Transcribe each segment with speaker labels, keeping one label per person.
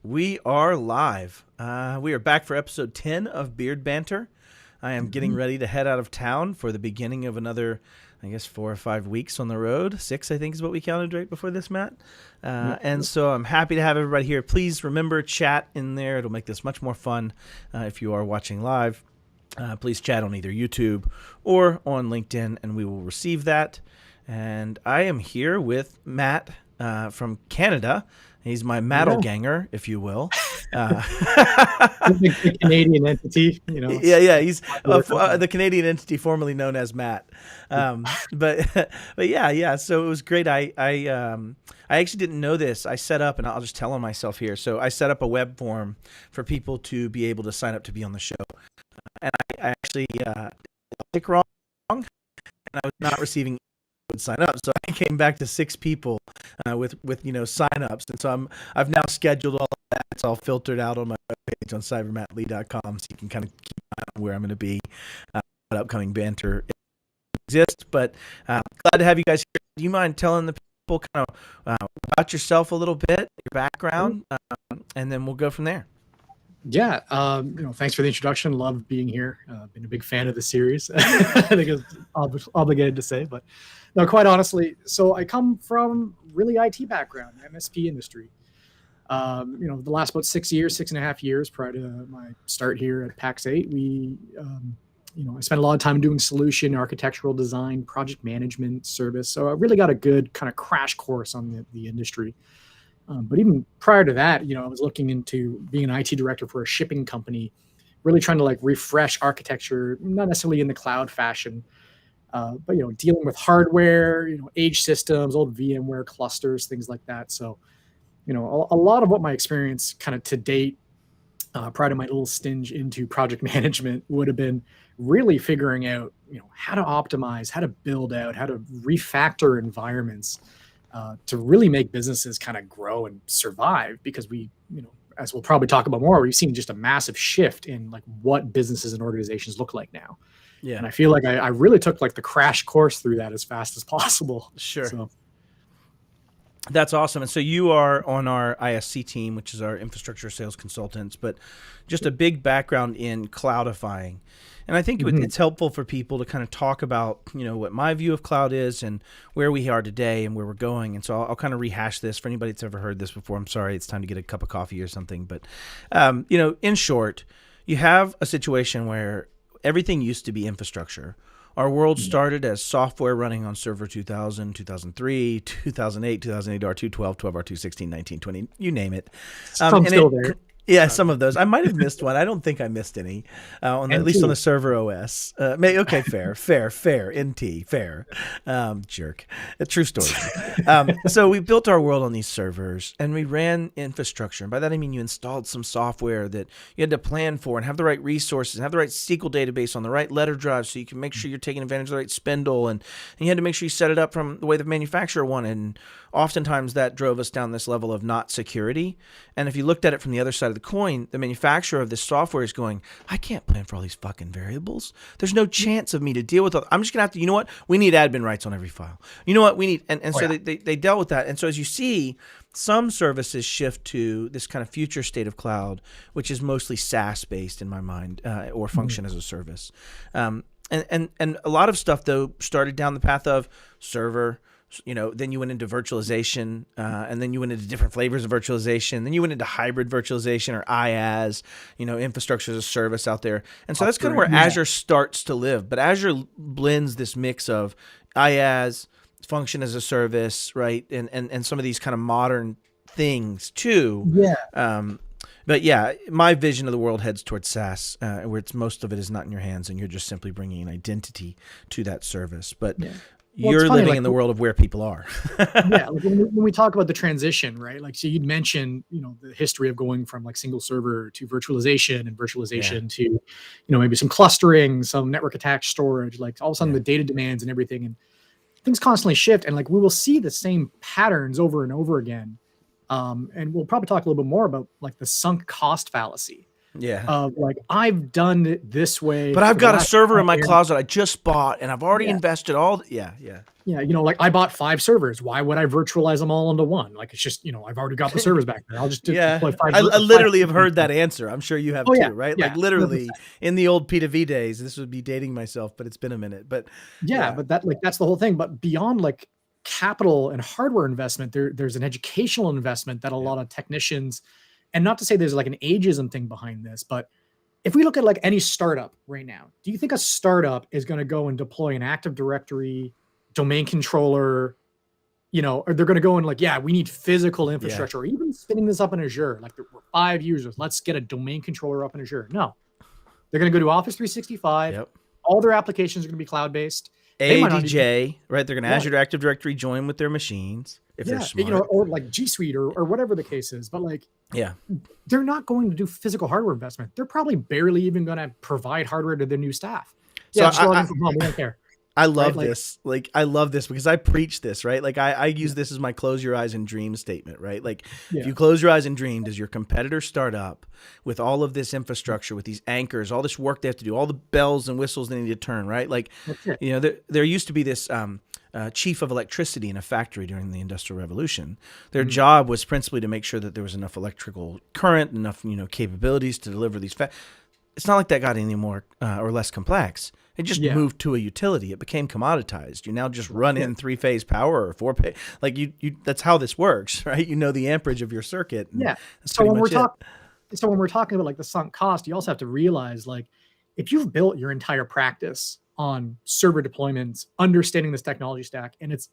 Speaker 1: We are live. We are back for episode 10 of Beard Banter. I am getting ready to head out of town for the beginning of another, 4 or 5 weeks on the road. 6, I think, is what we counted right before this, Matt. And so I'm happy to have everybody here. Please remember, chat in there. It'll make this much more fun if you are watching live. Please chat on either YouTube or on LinkedIn, and we will receive that. And I am here with Matt from Canada. He's my Ganger, if you will.
Speaker 2: The Canadian entity,
Speaker 1: Yeah. He's the Canadian entity formerly known as Matt. But yeah. So it was great. I actually didn't know this. I set up, and I'll just tell on myself here. So I set up a web form for people to be able to sign up to be on the show. And I actually clicked wrong, and I was not receiving would sign up, so I came back to 6 people with sign-ups, and so I've now scheduled all of that. It's all filtered out on my webpage on CyberMattLee.com, so you can kind of keep an eye on where I'm going to be, what upcoming banter exists. But glad to have you guys here. Do you mind telling the people kind of about yourself a little bit, your background, and then we'll go from there?
Speaker 2: Yeah, thanks for the introduction. Love being here. Been a big fan of the series. I think it's obligated to say, but no, quite honestly. So I come from really IT background, MSP industry. The last about 6.5 years prior to my start here at PAX 8, I spent a lot of time doing solution, architectural design, project management, service. So I really got a good kind of crash course on the industry. But even prior to that, I was looking into being an IT director for a shipping company, really trying to refresh architecture, not necessarily in the cloud fashion, but dealing with hardware, age systems, old VMware clusters, things like that. So, a lot of what my experience kind of to date, prior to my little stinge into project management, would have been really figuring out, how to optimize, how to build out, how to refactor environments. To really make businesses kind of grow and survive, because we, as we'll probably talk about more, we've seen just a massive shift in what businesses and organizations look like now.
Speaker 1: Yeah.
Speaker 2: And I feel like I really took the crash course through that as fast as possible.
Speaker 1: Sure.
Speaker 2: So.
Speaker 1: That's awesome. And so you are on our ISC team, which is our infrastructure sales consultants, but just a big background in cloudifying. And I think it's helpful for people to kind of talk about, what my view of cloud is and where we are today and where we're going. And so I'll kind of rehash this for anybody that's ever heard this before. I'm sorry, it's time to get a cup of coffee or something. But, in short, you have a situation where everything used to be infrastructure. Our world started as software running on Server 2000, 2003, 2008, 2008 R2, 12, 12 R2, 16, 19, 20, you name it.
Speaker 2: Some still there.
Speaker 1: Yeah, some of those. I might have missed one. I don't think I missed any, at least on the server OS. Okay, fair, NT, fair. Jerk. A true story. So we built our world on these servers, and we ran infrastructure. And by that I mean you installed some software that you had to plan for and have the right resources, and have the right SQL database on the right letter drive so you can make sure you're taking advantage of the right spindle. And you had to make sure you set it up from the way the manufacturer wanted. And oftentimes that drove us down this level of not security. And if you looked at it from the other side of the coin, the manufacturer of this software is going, I can't plan for all these fucking variables. There's no chance of me to deal with it. I'm just going to have to, you know what? We need admin rights on every file. You know what? We need, they dealt with that. And so as you see, some services shift to this kind of future state of cloud, which is mostly SaaS based in my mind, or function as a service. And a lot of stuff though started down the path of server. Then you went into virtualization, and then you went into different flavors of virtualization. Then you went into hybrid virtualization, or IaaS, infrastructure as a service out there. And so that's kind of where Azure starts to live. But Azure blends this mix of IaaS, function as a service, right, and some of these kind of modern things too.
Speaker 2: Yeah.
Speaker 1: But yeah, my vision of the world heads towards SaaS, where most of it is not in your hands, and you're just simply bringing an identity to that service. But you're living in the world of where people are.
Speaker 2: Yeah, when we talk about the transition, right? So you'd mentioned, the history of going from single server to virtualization, and virtualization to, maybe some clustering, some network attached storage. All of a sudden the data demands and everything, and things constantly shift. And we will see the same patterns over and over again. And we'll probably talk a little bit more about the sunk cost fallacy.
Speaker 1: Yeah.
Speaker 2: Of like, I've done it this way.
Speaker 1: But I've
Speaker 2: for the
Speaker 1: got a
Speaker 2: last
Speaker 1: server in
Speaker 2: 5
Speaker 1: my
Speaker 2: years.
Speaker 1: closet I just bought, and I've already
Speaker 2: Yeah.
Speaker 1: invested all. Yeah.
Speaker 2: Yeah, like I bought 5 servers. Why would I virtualize them all into one? Like, it's just, I've already got the servers back there. I'll just deploy
Speaker 1: Yeah.
Speaker 2: 5.
Speaker 1: I
Speaker 2: 5
Speaker 1: literally have heard that answer. I'm sure you have
Speaker 2: Oh yeah,
Speaker 1: too, right?
Speaker 2: yeah,
Speaker 1: Like
Speaker 2: 100%.
Speaker 1: literally in the old P2V days, this would be dating myself, but it's been a minute. But
Speaker 2: Yeah, but that's the whole thing. But beyond like capital and hardware investment, there's an educational investment that a lot of technicians, and not to say there's like an ageism thing behind this, but if we look at like any startup right now, do you think a startup is going to go and deploy an Active Directory, domain controller, or they're going to go and like, yeah, we need physical infrastructure, or even spinning this up in Azure, like we're 5 users, let's get a domain controller up in Azure. No, they're going to go to Office 365.
Speaker 1: Yep.
Speaker 2: All their applications are going to be cloud-based.
Speaker 1: ADJ, right? They're going to Azure Active Directory join with their machines if they're smart.
Speaker 2: Or like G Suite or whatever the case is. But like, they're not going to do physical hardware investment. They're probably barely even going to provide hardware to their new staff.
Speaker 1: So
Speaker 2: just log in from home. We don't care.
Speaker 1: I love this. Like, I love this because I preach this, right? Like I use this as my close your eyes and dream statement, right? Like if you close your eyes and dream, does your competitor start up with all of this infrastructure, with these anchors, all this work they have to do, all the bells and whistles they need to turn, right? Like, there used to be this chief of electricity in a factory during the Industrial Revolution. Their job was principally to make sure that there was enough electrical current, enough, capabilities to deliver these. It's not like that got any more or less complex. It just moved to a utility. It became commoditized. You now just run in 3-phase power or 4-phase. Like you that's how this works, right? You know the amperage of your circuit.
Speaker 2: So when we're talking about like the sunk cost, you also have to realize like if you've built your entire practice on server deployments, understanding this technology stack, and it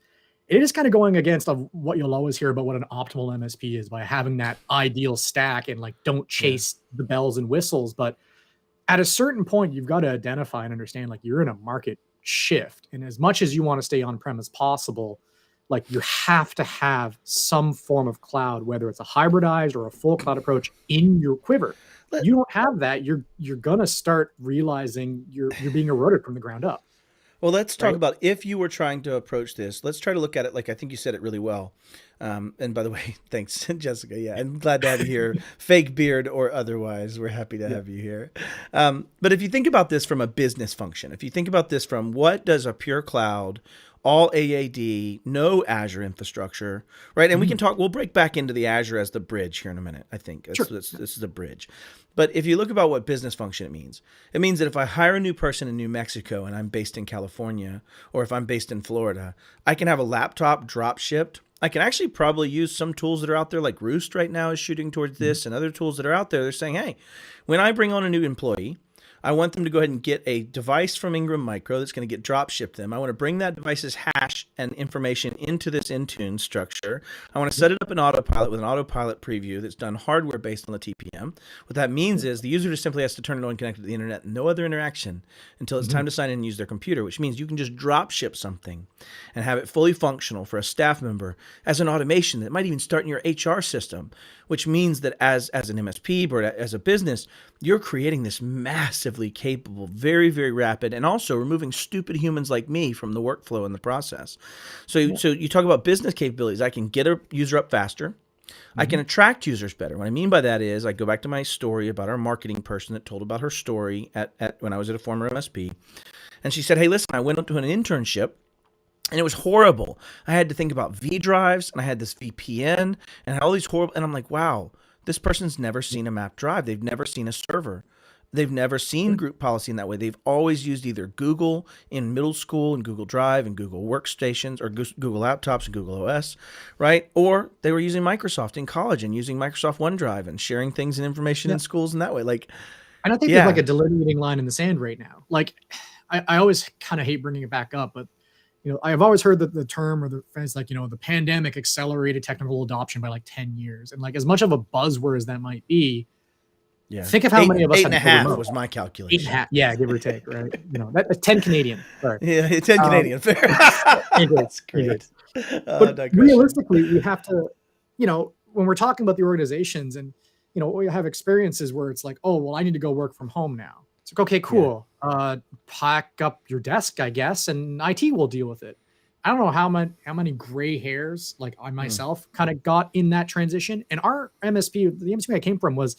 Speaker 2: is kind of going against what you'll always hear about what an optimal MSP is by having that ideal stack and like don't chase the bells and whistles, but at a certain point, you've got to identify and understand like you're in a market shift. And as much as you want to stay on-prem as possible, like you have to have some form of cloud, whether it's a hybridized or a full cloud approach in your quiver. You don't have that, you're going to start realizing you're being eroded from the ground up.
Speaker 1: Well, let's talk about if you were trying to approach this. Let's try to look at it like I think you said it really well. And by the way, thanks, Jessica. Yeah, I'm glad to have you here, fake beard or otherwise. We're happy to have you here. But if you think about this from a business function, if you think about this from what does a pure cloud, all AAD, no Azure infrastructure, right? And we can talk, we'll break back into the Azure as the bridge here in a minute, I think. This is a bridge. But if you look about what business function it means that if I hire a new person in New Mexico and I'm based in California, or if I'm based in Florida, I can have a laptop drop shipped. I can actually probably use some tools that are out there, like Roost right now is shooting towards this, and other tools that are out there. They're saying, hey, when I bring on a new employee, I want them to go ahead and get a device from Ingram Micro that's going to get drop shipped them. I want to bring that device's hash and information into this Intune structure. I want to set it up in autopilot with an autopilot preview that's done hardware based on the TPM. What that means is the user just simply has to turn it on, connect to the internet, no other interaction until it's time to sign in and use their computer, which means you can just drop ship something and have it fully functional for a staff member as an automation that might even start in your HR system, which means that as an MSP or as a business, you're creating this massively capable, very, very rapid, and also removing stupid humans like me from the workflow and the process. So you talk about business capabilities. I can get a user up faster. I can attract users better. What I mean by that is I go back to my story about our marketing person that told about her story at when I was at a former MSP. And she said, hey, listen, I went up to an internship and it was horrible. I had to think about V drives and I had this VPN and all these horrible, and I'm like, wow, this person's never seen a map drive. They've never seen a server. They've never seen group policy in that way. They've always used either Google in middle school and Google Drive and Google Workstations or Google laptops and Google OS, right? Or they were using Microsoft in college and using Microsoft OneDrive and sharing things and information in schools in that way. Like,
Speaker 2: and I think there's like a delineating line in the sand right now. Like, I always kind of hate bringing it back up, but I've always heard that the term or the phrase like, the pandemic accelerated technical adoption by like 10 years. And like as much of a buzzword as that might be, think of how many of us
Speaker 1: 8.5 was my calculation.
Speaker 2: 8.5, yeah, give or take, right? That's 10 Canadian. Sorry.
Speaker 1: Yeah, 10 Canadian. Fair.
Speaker 2: That's great. But realistically, we have to, when we're talking about the organizations and, we have experiences where it's like, oh, well, I need to go work from home now. It's like, okay, cool. Pack up your desk, I guess, and IT will deal with it. I don't know how many gray hairs, like I myself, kind of got in that transition. And our MSP, the MSP I came from was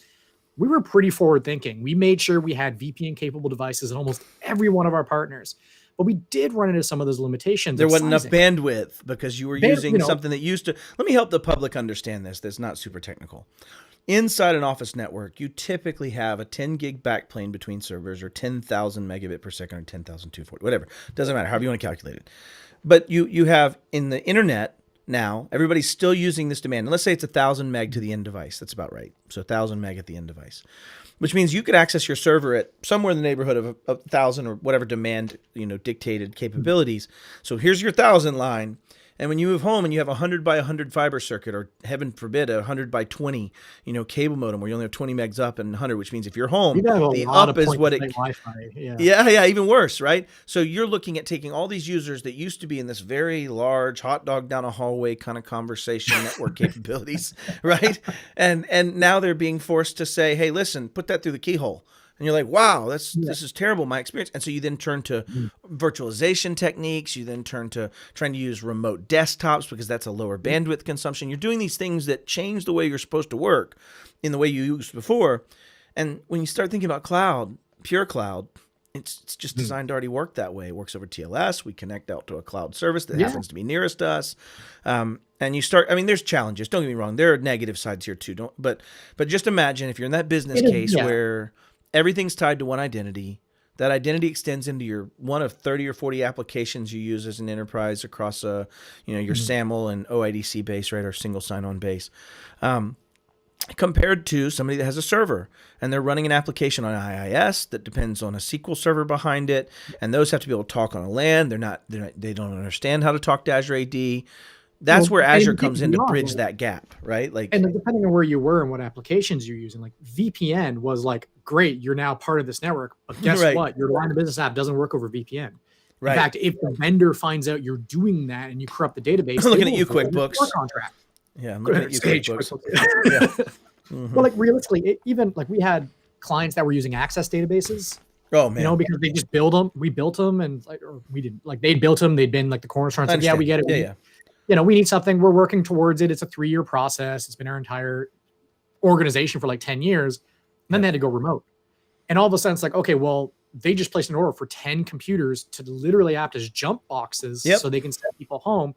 Speaker 2: we were pretty forward thinking. We made sure we had VPN capable devices in almost every one of our partners, but we did run into some of those limitations.
Speaker 1: There wasn't enough bandwidth because you were using something that used to, let me help the public understand this. That's not super technical. Inside an office network, you typically have a 10 gig backplane between servers, or 10,000 megabit per second, or 10,240, whatever. Doesn't matter, however you want to calculate it. But you have in the internet now, everybody's still using this demand. And let's say it's 1,000 meg to the end device. That's about right. So 1,000 meg at the end device, which means you could access your server at somewhere in the neighborhood of 1,000 or whatever demand, dictated capabilities. So here's your 1,000 line. And when you move home and you have 100 by 100 fiber circuit, or heaven forbid, 100 by 20, cable modem where you only have 20 megs up and 100, which means if you're home, the up is what it.
Speaker 2: Wi-Fi.
Speaker 1: Yeah, even worse, right? So you're looking at taking all these users that used to be in this very large hot dog down a hallway kind of conversation network capabilities, right? And now they're being forced to say, hey, listen, put that through the keyhole. And you're like, wow, this is terrible, my experience. And so you then turn to virtualization techniques. You then turn to trying to use remote desktops because that's a lower bandwidth consumption. You're doing these things that change the way you're supposed to work in the way you used before. And when you start thinking about cloud, pure cloud, it's just designed to already work that way. It works over TLS. We connect out to a cloud service that happens to be nearest to us. And you start, there's challenges. Don't get me wrong. There are negative sides here too. But just imagine if you're in that business case where everything's tied to one identity. That identity extends into your one of 30 or 40 applications you use as an enterprise across your SAML and OIDC base, right, or single sign-on base, compared to somebody that has a server and they're running an application on IIS that depends on a SQL server behind it, and those have to be able to talk on a LAN. They don't understand how to talk to Azure AD. That's where Azure comes in to bridge that gap, right?
Speaker 2: And depending on where you were and what applications you're using, like VPN was like, great, you're now part of this network, but guess what? Your line of business app doesn't work over VPN. In fact, if the vendor finds out you're doing that and you corrupt the database,
Speaker 1: I'm looking at you, QuickBooks.
Speaker 2: Contract.
Speaker 1: Yeah, I'm looking at you,
Speaker 2: QuickBooks. Well, realistically, even we had clients that were using Access databases.
Speaker 1: Oh man,
Speaker 2: because they just build them. We built them, and or we didn't. They'd built them. They'd been the cornerstone. Yeah, we get it. We need something. We're working towards it. It's a 3-year process. It's been our entire organization for 10 years. And then they had to go remote. And all of a sudden it's okay, well, they just placed an order for 10 computers to literally act as jump boxes so they can send people home.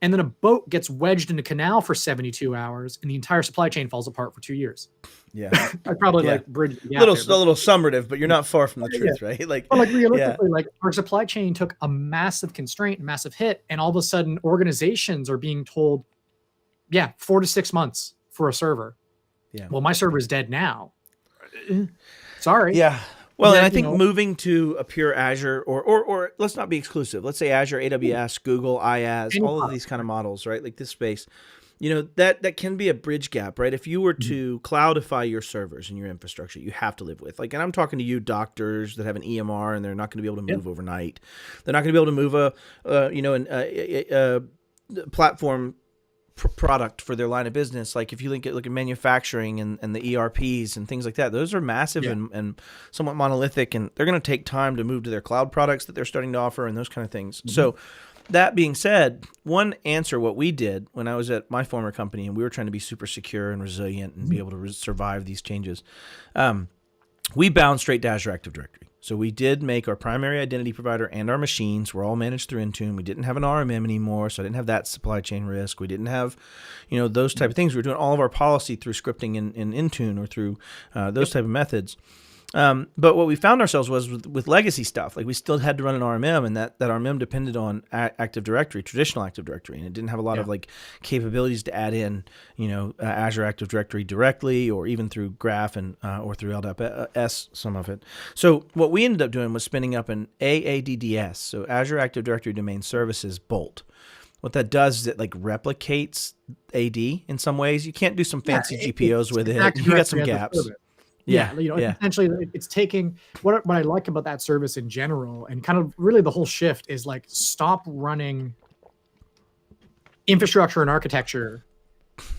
Speaker 2: And then a boat gets wedged in a canal for 72 hours and the entire supply chain falls apart for 2 years.
Speaker 1: Yeah.
Speaker 2: I'd probably bridge the gap
Speaker 1: a little summative, but you're not far from the truth, right?
Speaker 2: Realistically, our supply chain took a massive constraint, a massive hit, and all of a sudden organizations are being told, 4 to 6 months for a server. Yeah. Well, my server is dead now. Sorry.
Speaker 1: Yeah. Well, and I think moving to a pure Azure or let's not be exclusive. Let's say Azure, AWS, Google, IaaS, all of these kind of models, right? Like this space, that can be a bridge gap, right? If you were to cloudify your servers and your infrastructure, you have to live with. And I'm talking to you doctors that have an EMR and they're not going to be able to move overnight. They're not going to be able to move a platform product for their line of business. Like if you look at manufacturing and the ERPs and things like that, those are massive and somewhat monolithic, and they're going to take time to move to their cloud products that they're starting to offer and those kind of things. So that being said, one answer, what we did when I was at my former company and we were trying to be super secure and resilient and be able to survive these changes, we bound straight to Azure Active Directory. So we did make our primary identity provider and our machines were all managed through Intune. We didn't have an RMM anymore, so I didn't have that supply chain risk. We didn't have, those type of things. We were doing all of our policy through scripting in Intune or through those type of methods. But what we found ourselves was with legacy stuff, we still had to run an RMM, and that RMM depended on Active Directory, traditional Active Directory, and it didn't have a lot of capabilities to add in, Azure Active Directory directly, or even through Graph and or through LDAP some of it. So what we ended up doing was spinning up an AADDS, so Azure Active Directory Domain Services Bolt. What that does is it replicates AD in some ways. You can't do some fancy GPOs with it. You got some gaps.
Speaker 2: Essentially it's taking what I like about that service in general, and kind of really the whole shift is stop running infrastructure and architecture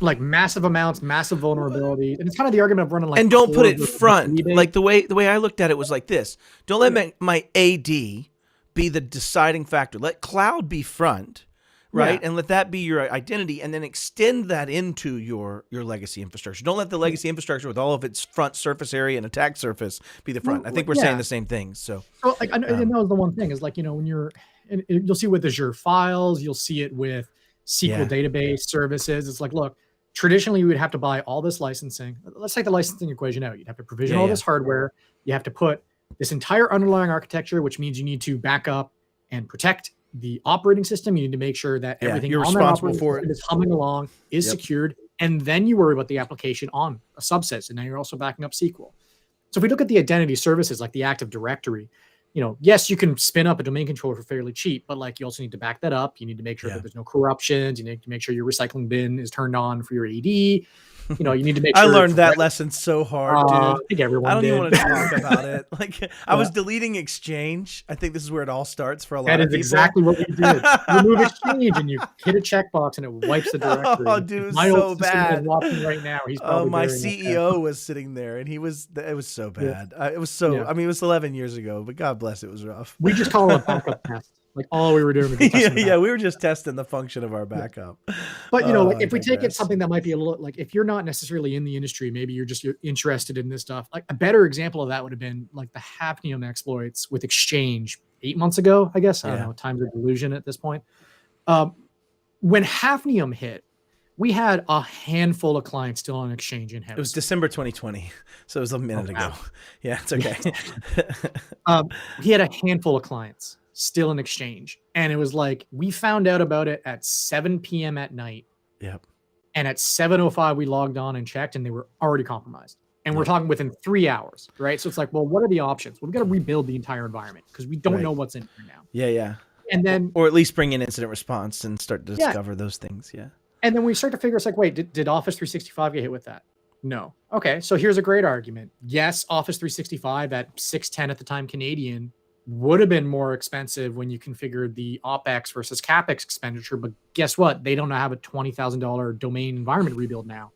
Speaker 2: massive amounts, massive vulnerability, and it's kind of the argument of running
Speaker 1: and don't put it front. The way I looked at it was like this: don't let my AD be the deciding factor. Let cloud be front. right?
Speaker 2: Yeah.
Speaker 1: And let that be your identity, and then extend that into your legacy infrastructure. Don't let the legacy infrastructure with all of its front surface area and attack surface be the front. I think we're saying the same things. So,
Speaker 2: like, and that was the one thing is like, when you're, and you'll see with Azure files, you'll see it with SQL database services. It's like, look, traditionally you would have to buy all this licensing. Let's take the licensing equation out. You'd have to provision all this hardware. You have to put this entire underlying architecture, which means you need to back up and protect the operating system. You need to make sure that everything
Speaker 1: you're
Speaker 2: on
Speaker 1: responsible
Speaker 2: that
Speaker 1: for
Speaker 2: system
Speaker 1: it.
Speaker 2: is humming along, is secured, and then you worry about the application on a subset. And now you're also backing up SQL. So if we look at the identity services like the Active Directory, yes, you can spin up a domain controller for fairly cheap, but like you also need to back that up. You need to make sure that there's no corruptions. You need to make sure your recycling bin is turned on for your AD. You need to make sure.
Speaker 1: I learned that lesson so hard, dude.
Speaker 2: I think everyone
Speaker 1: I don't even
Speaker 2: did.
Speaker 1: want to talk about it. Like, I was deleting Exchange. I think this is where it all starts for a lot of people.
Speaker 2: That is exactly what we did. Remove Exchange and you hit a checkbox and it wipes the directory.
Speaker 1: Oh, dude,
Speaker 2: my
Speaker 1: so
Speaker 2: old
Speaker 1: bad.
Speaker 2: is watching right now. He's probably
Speaker 1: my CEO was sitting there, and it was so bad. It was so. I mean, it was 11 years ago, but God bless, it was rough.
Speaker 2: We just call it a backup test. Like all we were doing was
Speaker 1: we were just testing the function of our backup.
Speaker 2: But like if we take it something that might be a little, like if you're not necessarily in the industry, maybe you're interested in this stuff. Like a better example of that would have been like the Hafnium exploits with Exchange 8 months ago, I guess. I don't know, time's a delusion at this point. When Hafnium hit, we had a handful of clients still on Exchange in-house.
Speaker 1: It was December 2020, so it was a minute ago. Yeah, it's okay.
Speaker 2: He had a handful of clients still in Exchange, and it was like we found out about it at 7 p.m. at night.
Speaker 1: Yep.
Speaker 2: And at 7:05 we logged on and checked, and they were already compromised. And we're talking within 3 hours, right? So it's like, well, what are the options? Well, we've got to rebuild the entire environment because we don't know what's in there now.
Speaker 1: Yeah.
Speaker 2: And then,
Speaker 1: or at least bring in incident response and start to discover those things. Yeah.
Speaker 2: And then we start to figure, it's like, wait, did Office 365 get hit with that? No. Okay, so here's a great argument. Yes, Office 365 at $610 at the time Canadian would have been more expensive when you configured the OpEx versus CapEx expenditure. But guess what? They don't have a $20,000 domain environment rebuild now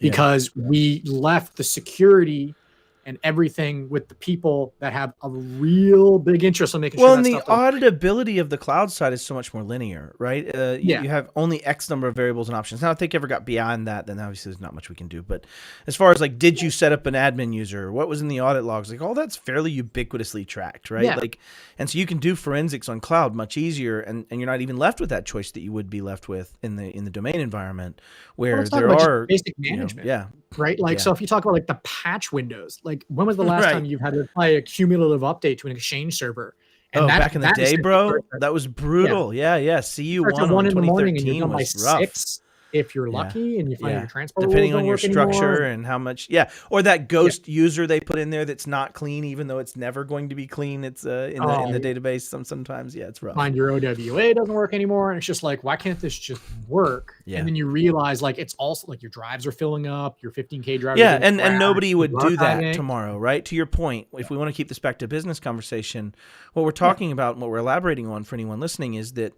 Speaker 2: because we left the security and everything with the people that have a real big interest in making sure.
Speaker 1: Well, and the auditability of the cloud side is so much more linear, right? You have only X number of variables and options. Now, if they ever got beyond that, then obviously there's not much we can do. But as far as like, did you set up an admin user? What was in the audit logs? Like all that's fairly ubiquitously tracked, right?
Speaker 2: Yeah.
Speaker 1: Like, and so you can do forensics on cloud much easier, and you're not even left with that choice that you would be left with in the domain environment, where there are
Speaker 2: basic management. Right. Like, so if you talk about like the patch windows, like when was the last time you've had to apply a cumulative update to an Exchange server? And
Speaker 1: back in the day, bro, that was brutal. Yeah. CU1 in the morning and you're done by rough.
Speaker 2: 6 if you're lucky and you find your transport
Speaker 1: depending on your structure
Speaker 2: anymore.
Speaker 1: And how much. Or that ghost user they put in there that's not clean, even though it's never going to be clean. It's in the database. Sometimes it's rough.
Speaker 2: Find your OWA doesn't work anymore, and it's just like, why can't this just work? And then you realize like it's also like your drives are filling up, your 15K drive.
Speaker 1: And nobody would do that tomorrow, right? To your point, if we want to keep this back to business conversation, what we're talking about and what we're elaborating on for anyone listening is that,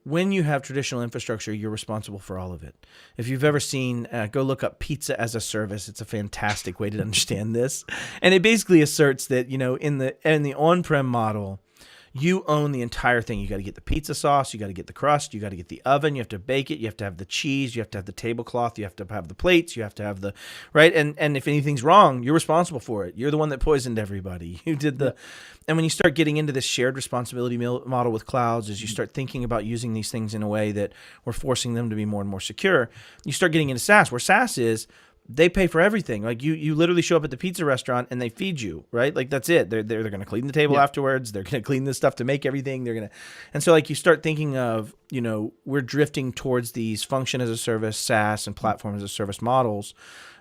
Speaker 1: when you have traditional infrastructure, you're responsible for all of it. If you've ever seen, go look up Pizza as a Service. It's a fantastic way to understand this. And it basically asserts that, in the on-prem model, you own the entire thing. You got to get the pizza sauce. You got to get the crust. You got to get the oven. You have to bake it. You have to have the cheese. You have to have the tablecloth. You have to have the plates. You have to have the right. And if anything's wrong, you're responsible for it. You're the one that poisoned everybody. You did the. And when you start getting into this shared responsibility model with clouds, as you start thinking about using these things in a way that we're forcing them to be more and more secure, you start getting into SaaS, where SaaS is. They pay for everything. Like you literally show up at the pizza restaurant and they feed you, right? Like that's it. They're going to clean the table afterwards. They're going to clean this stuff to make everything. And so like you start thinking of, we're drifting towards these function as a service, SaaS and platform as a service models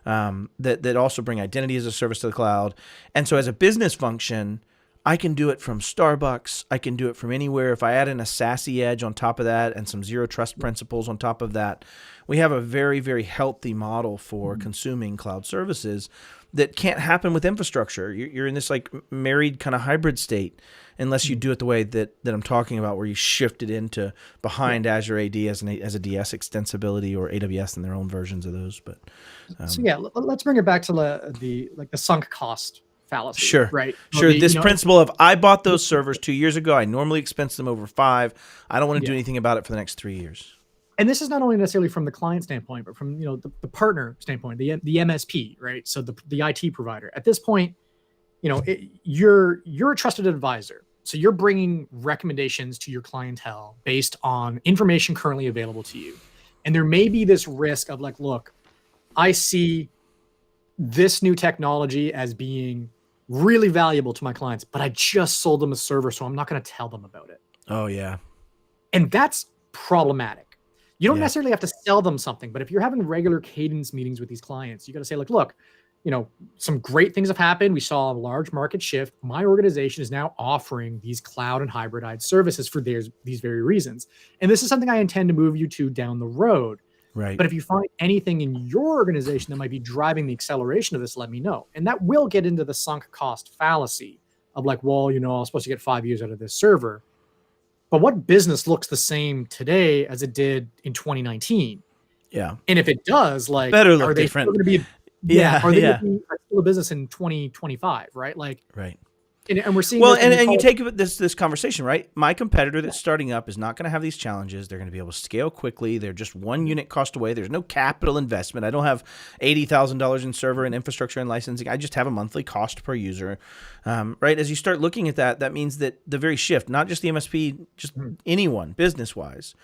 Speaker 1: that also bring identity as a service to the cloud. And so as a business function, I can do it from Starbucks. I can do it from anywhere. If I add in a SASE edge on top of that and some zero trust principles on top of that, we have a very, very healthy model for consuming cloud services that can't happen with infrastructure. You're in this like married kind of hybrid state unless you do it the way that I'm talking about, where you shift it into behind Azure AD as a DS extensibility, or AWS and their own versions of those. But
Speaker 2: let's bring it back to the sunk cost fallacy.
Speaker 1: Sure.
Speaker 2: Right.
Speaker 1: Sure. This principle of I bought those servers 2 years ago. I normally expense them over 5. I don't want to do anything about it for the next 3 years.
Speaker 2: And this is not only necessarily from the client standpoint, but from the partner standpoint, the MSP, right? So the IT provider. At this point, you're a trusted advisor. So you're bringing recommendations to your clientele based on information currently available to you. And there may be this risk of like, look, I see this new technology as being really valuable to my clients, but I just sold them a server, so I'm not going to tell them about it.
Speaker 1: Oh, yeah.
Speaker 2: And that's problematic. You don't necessarily have to sell them something, but if you're having regular cadence meetings with these clients, you got to say, like, look, some great things have happened. We saw a large market shift. My organization is now offering these cloud and hybridized services for these very reasons. And this is something I intend to move you to down the road.
Speaker 1: Right.
Speaker 2: But if you find anything in your organization that might be driving the acceleration of this, let me know. And that will get into the sunk cost fallacy of like, well, I was supposed to get 5 years out of this server. But what business looks the same today as it did in 2019?
Speaker 1: Yeah.
Speaker 2: And if it does, like,
Speaker 1: better look
Speaker 2: are they
Speaker 1: different.
Speaker 2: still going to be are they going to be still a business in 2025, right? Like,
Speaker 1: right.
Speaker 2: And we're seeing
Speaker 1: and you take this conversation, right? My competitor that's starting up is not going to have these challenges. They're going to be able to scale quickly. They're just one unit cost away. There's no capital investment. I don't have $80,000 in server and infrastructure and licensing. I just have a monthly cost per user, right? As you start looking at that, that means that the very shift, not just the MSP, just anyone business-wise,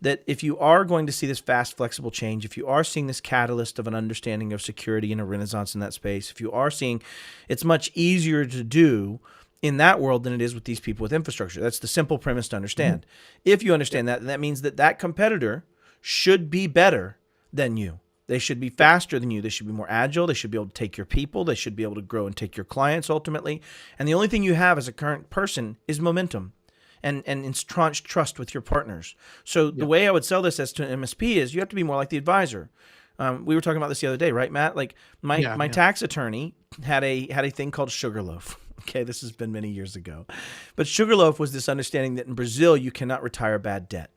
Speaker 1: that if you are going to see this fast, flexible change, if you are seeing this catalyst of an understanding of security and a renaissance in that space, if you are seeing it's much easier to do in that world than it is with these people with infrastructure. That's the simple premise to understand. If you understand that, that means that competitor should be better than you. They should be faster than you. They should be more agile. They should be able to take your people. They should be able to grow and take your clients ultimately. And the only thing you have as a current person is momentum and entrenched trust with your partners. So the way I would sell this as to an MSP is you have to be more like the advisor. We were talking about this the other day, right, Matt? Like my tax attorney had a thing called Sugarloaf. Okay, this has been many years ago. But Sugarloaf was this understanding that in Brazil, you cannot retire bad debt.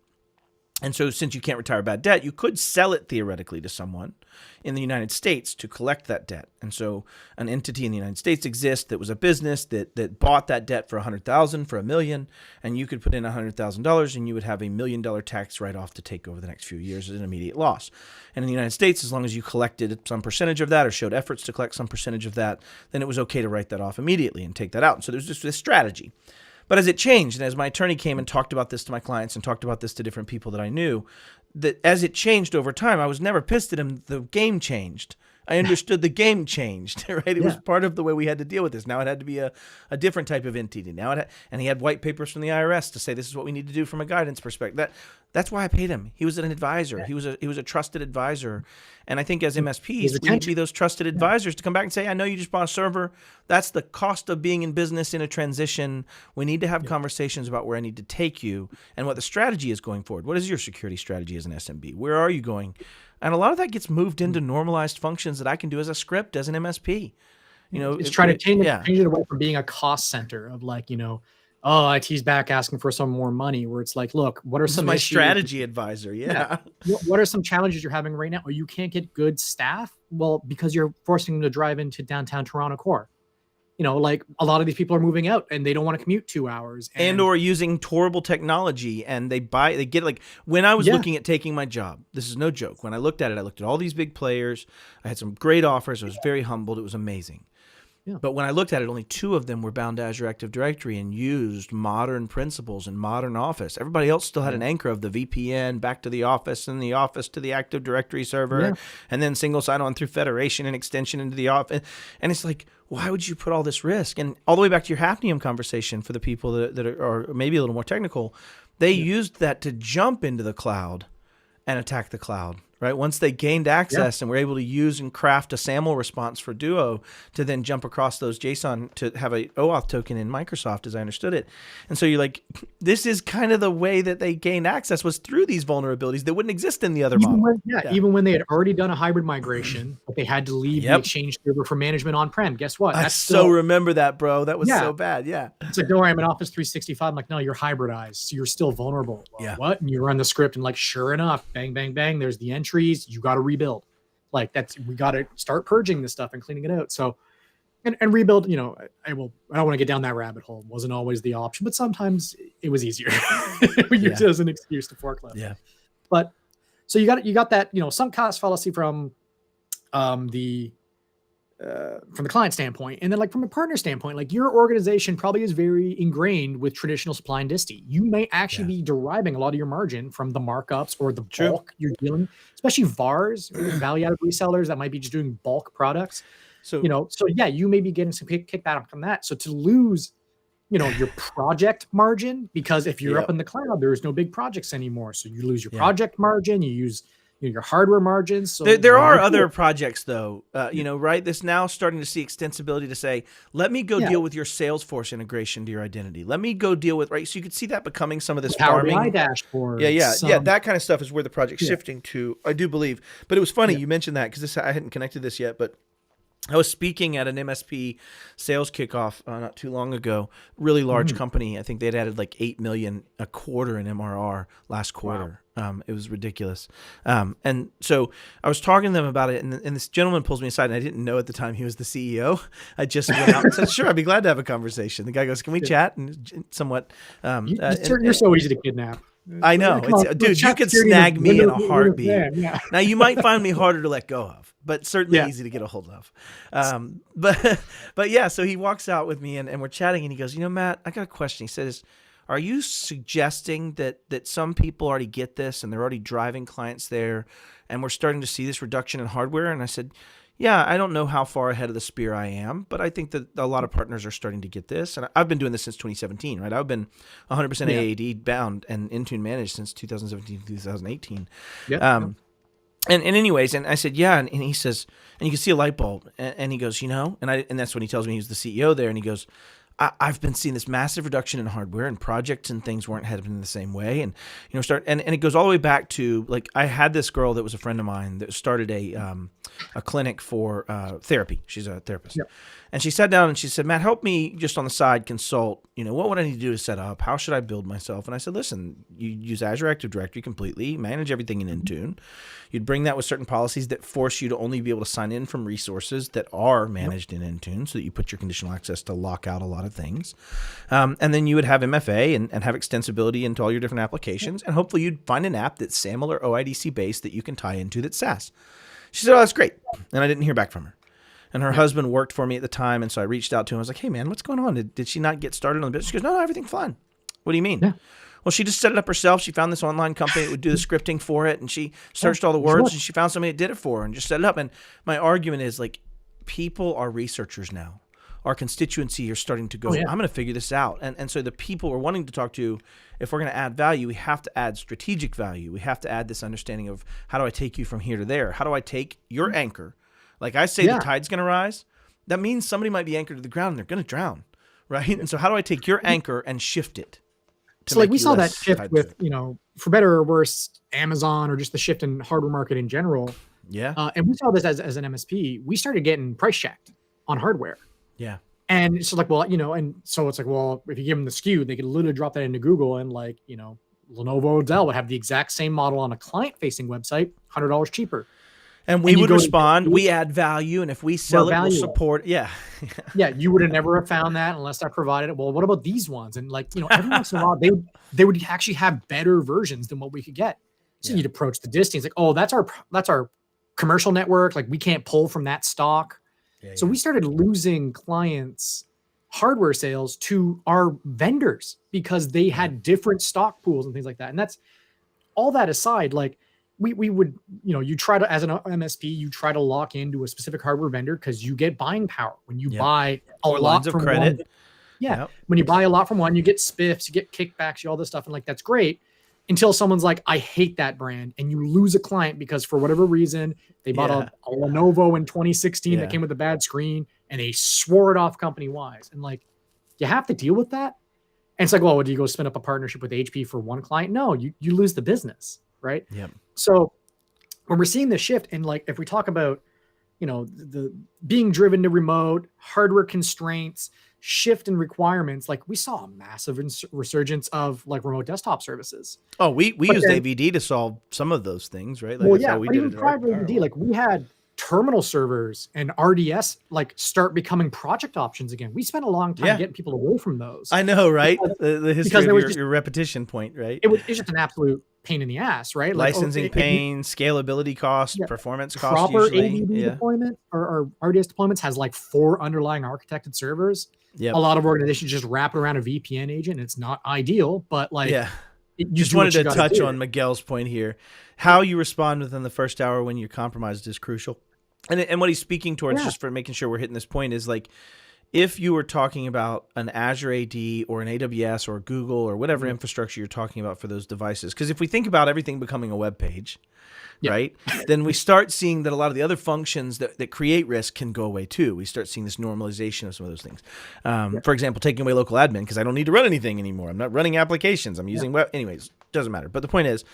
Speaker 1: And so since you can't retire bad debt, you could sell it theoretically to someone in the United States to collect that debt. And so an entity in the United States exists that was a business that bought that debt for $100,000 for $1 million, and you could put in $100,000 and you would have $1 million tax write-off to take over the next few years as an immediate loss. And in the United States, as long as you collected some percentage of that or showed efforts to collect some percentage of that, then it was okay to write that off immediately and take that out. And so there's just this strategy. But as it changed, and as my attorney came and talked about this to my clients and talked about this to different people that I knew, that as it changed over time, I was never pissed at him. The game changed. I understood the game changed, right? It was part of the way we had to deal with this. Now it had to be a different type of entity. And he had white papers from the IRS to say this is what we need to do from a guidance perspective. That's why I paid him. He was an advisor. He was a trusted advisor. And I think as MSPs, we need to be those trusted advisors to come back and say, I know you just bought a server. That's the cost of being in business in a transition. We need to have conversations about where I need to take you and what the strategy is going forward. What is your security strategy as an SMB? Where are you going? And a lot of that gets moved into normalized functions that I can do as a script, as an MSP.
Speaker 2: It's trying to change it away from being a cost center of like, oh, IT's back asking for some more money, where it's like, look, what are some
Speaker 1: my strategy advisor?
Speaker 2: What are some challenges you're having right now? Oh, you can't get good staff? Well, because you're forcing them to drive into downtown Toronto core. Like a lot of these people are moving out and they don't want to commute 2 hours.
Speaker 1: And or using horrible technology, and they get like, when I was looking at taking my job, this is no joke. When I looked at it, I looked at all these big players. I had some great offers. I was very humbled. It was amazing. But when I looked at it, only 2 of them were bound to Azure Active Directory and used modern principles and modern Office. Everybody else still had an anchor of the VPN back to the Office and the Office to the Active Directory server, and then single sign-on through federation and extension into the Office. And it's like, why would you put all this risk? And all the way back to your Hafnium conversation for the people that are maybe a little more technical, they used that to jump into the cloud and attack the cloud. Right. Once they gained access and were able to use and craft a SAML response for Duo to then jump across those JSON to have a OAuth token in Microsoft, as I understood it. And so you're like, this is kind of the way that they gained access, was through these vulnerabilities that wouldn't exist in the other model.
Speaker 2: Even when they had already done a hybrid migration, but they had to leave the Exchange server for management on-prem. Guess what?
Speaker 1: I so remember that, bro. That was so bad. Yeah.
Speaker 2: It's like, don't worry, I'm in Office 365. I'm like, no, you're hybridized. So you're still vulnerable. Well, what? And you run the script and like, sure enough, bang, bang, bang. There's the entries. You got to rebuild. Like we got to start purging this stuff and cleaning it out. So And rebuild, I don't want to get down that rabbit hole. It wasn't always the option, but sometimes it was easier. We use it as an excuse to forklift.
Speaker 1: Yeah.
Speaker 2: But so you got that, sunk cost fallacy from the client standpoint, and then like from a partner standpoint, like your organization probably is very ingrained with traditional supply and disty. You may actually be deriving a lot of your margin from the markups or the bulk you're dealing, especially VARs, value-added resellers that might be just doing bulk products. So you may be getting some kickback from that. So to lose, your project margin, because if you're up in the cloud, there's no big projects anymore. So you lose your project margin, you use your hardware margins. So
Speaker 1: there are other projects though, right? This now starting to see extensibility to say, let me go deal with your Salesforce integration to your identity. Let me go deal with, right? So you could see that becoming some of this
Speaker 2: Power
Speaker 1: farming.
Speaker 2: BI dashboard.
Speaker 1: Yeah. That kind of stuff is where the project's shifting to, I do believe. But it was funny you mentioned that, because I hadn't connected this yet, but I was speaking at an MSP sales kickoff not too long ago. Really large company. I think they'd added like 8 million a quarter in MRR last quarter. Wow. It was ridiculous. And so I was talking to them about it, and this gentleman pulls me aside, and I didn't know at the time he was the CEO. I just went out and said, "Sure, I'd be glad to have a conversation." The guy goes, "Can we chat?" And somewhat.
Speaker 2: You're so easy to kidnap.
Speaker 1: I know. Dude, you could snag me in a heartbeat. Now, you might find me harder to let go of, but certainly easy to get a hold of. But yeah, so he walks out with me, and we're chatting, and he goes, Matt, I got a question. He says, are you suggesting that some people already get this and they're already driving clients there, and we're starting to see this reduction in hardware? And I said, yeah, I don't know how far ahead of the spear I am, but I think that a lot of partners are starting to get this. And I've been doing this since 2017, right? I've been 100% AAD bound and Intune managed since 2017, 2018. And anyways, and I said, yeah. And he says, and you can see a light bulb. And he goes, and that's when he tells me he was the CEO there. And he goes, I've been seeing this massive reduction in hardware, and projects and things weren't happening the same way. And, and it goes all the way back to, like, I had this girl that was a friend of mine that started a clinic for therapy. She's a therapist. Yep. And she sat down and she said, Matt, help me just on the side consult. What would I need to do to set up? How should I build myself? And I said, listen, you use Azure Active Directory completely, manage everything in Intune. You'd bring that with certain policies that force you to only be able to sign in from resources that are managed in Intune, so that you put your conditional access to lock out a lot of things. And then you would have MFA and have extensibility into all your different applications. And hopefully you'd find an app that's SAML or OIDC based that you can tie into that's SaaS. She said, oh, that's great. And I didn't hear back from her. And her husband worked for me at the time, and so I reached out to him. I was like, hey, man, what's going on? Did she not get started on the business? She goes, no, everything's fine. What do you mean? Yeah. Well, she just set it up herself. She found this online company that would do the scripting for it, and she searched all the words, and she found somebody that did it for her and just set it up. And my argument is, like, people are researchers now. Our constituency are starting to go, I'm going to figure this out. And so the people we're wanting to talk to, if we're going to add value, we have to add strategic value. We have to add this understanding of, how do I take you from here to there? How do I take your anchor? Like I say, the tide's going to rise. That means somebody might be anchored to the ground and they're going to drown, right? And so how do I take your anchor and shift it?
Speaker 2: So like we saw that shift with, for better or worse, Amazon, or just the shift in hardware market in general.
Speaker 1: Yeah.
Speaker 2: And we saw this as an MSP. We started getting price checked on hardware.
Speaker 1: Yeah.
Speaker 2: And it's like, well, and so it's like, well, if you give them the SKU, they could literally drop that into Google, and like, Lenovo or Dell would have the exact same model on a client-facing website, $100 cheaper.
Speaker 1: And we would respond, we add value, and if we sell it, we'll support. Yeah.
Speaker 2: Yeah, you would have never have found that unless I provided it. Well, what about these ones? And like, every once in a while, they would actually have better versions than what we could get. So you'd approach the distance, like, oh, that's our commercial network. Like, we can't pull from that stock. So we started losing clients' hardware sales to our vendors because they had different stock pools and things like that. And that's all that aside, like, we would, you try to, as an MSP, you try to lock into a specific hardware vendor because you get buying power when you buy a lot from credit. When you buy a lot from one, you get spiffs, you get kickbacks, all this stuff. And like, that's great until someone's like, I hate that brand. And you lose a client because for whatever reason, they bought a Lenovo in 2016 that came with a bad screen, and they swore it off company wise. And like, you have to deal with that. And it's like, well, do you go spin up a partnership with HP for one client? No, you lose the business. Right.
Speaker 1: Yep.
Speaker 2: So when we're seeing this shift, and like, if we talk about, the being driven to remote, hardware constraints, shift in requirements, like we saw a massive resurgence of like remote desktop services.
Speaker 1: Oh, we used AVD to solve some of those things, right? Like,
Speaker 2: well, yeah, we did even prior to AVD, like we had terminal servers and RDS like start becoming project options again. We spent a long time getting people away from those.
Speaker 1: I know, right? The history of your repetition point, right?
Speaker 2: It's just an absolute pain in the ass, right?
Speaker 1: Licensing pain, scalability cost, performance cost.
Speaker 2: Proper ADB deployment or RDS deployments has like 4 underlying architected servers.
Speaker 1: Yep.
Speaker 2: A lot of organizations just wrap it around a VPN agent, and it's not ideal, but like,
Speaker 1: just wanted to touch on Miguel's point here. How you respond within the first hour when you're compromised is crucial. And what he's speaking towards, just for making sure we're hitting this point, is like, if you were talking about an Azure AD or an AWS or Google or whatever infrastructure you're talking about for those devices, because if we think about everything becoming a web page, right, then we start seeing that a lot of the other functions that create risk can go away too. We start seeing this normalization of some of those things. For example, taking away local admin because I don't need to run anything anymore. I'm not running applications. I'm using web. Anyways, doesn't matter. But the point is,